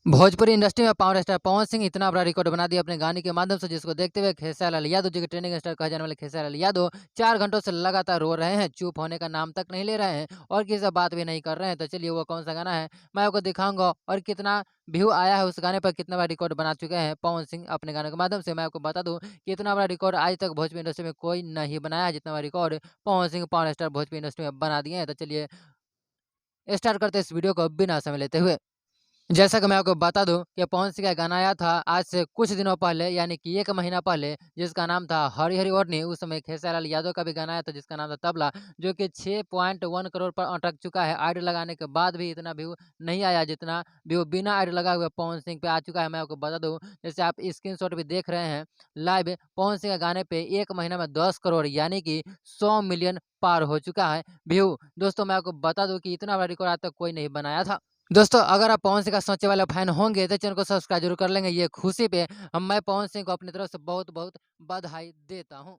Bhojpuri industry में power star Pawan Singh इतना बड़ा रिकॉर्ड बना दिया अपने गाने के माध्यम से, जिसको देखते हुए खेसारी लाल यादव जी के ट्रेंडिंग स्टार कहे जाने वाले खेसारी लाल यादव 4 घंटों से लगातार रो रहे हैं, चुप होने का नाम तक नहीं ले रहे हैं और किसी से बात भी नहीं कर रहे हैं। तो चलिए वो कौन सा गाना है मैं आपको दिखाऊंगा और कितना व्यू आया है उस गाने पर, कितना बड़ा रिकॉर्ड बना चुके हैं पवन सिंह अपने गाने के माध्यम से। मैं आपको बता दूं कि इतना बड़ा रिकॉर्ड आज तक भोजपुरी इंडस्ट्री में कोई नहीं बनाया है, जितना बड़ा record Pawan Singh power star Bhojpuri industry में बना दिए हैं। तो चलिए स्टार्ट करते हैं इस वीडियो को बिना समय लेते हुए। जैसा कि मैं आपको बता दूं कि पवन सिंह का गाना आया था आज से कुछ दिनों पहले, यानी कि 1 महीना पहले, जिसका नाम था हरी हरी ओढ़नी। उस समय खेसारी लाल यादव का भी गाना आया था जिसका नाम था तबला, जो कि 6.1 करोड़ पर अटक चुका है। आईडी लगाने के बाद भी इतना व्यू नहीं आया जितना व्यू बिना आईडी लगाए हुए पवन सिंह पे आ चुका है। मैं आपको बता दूं, जैसे आप स्क्रीनशॉट भी देख रहे हैं लाइव, पवन सिंह के गाने पे 1 महीना में 10 करोड़ यानी कि 100 मिलियन पार हो चुका है व्यू। दोस्तों मैं आपको बता दूं कि इतना बड़ा रिकॉर्ड आज तक कोई नहीं बनाया था। दोस्तों अगर आप पवन सिंह का सच्चे वाले फैन होंगे तो चैनल को सब्सक्राइब जरूर कर लेंगे। ये खुशी पे मैं पवन सिंह को अपनी तरफ से बहुत बहुत बधाई देता हूँ।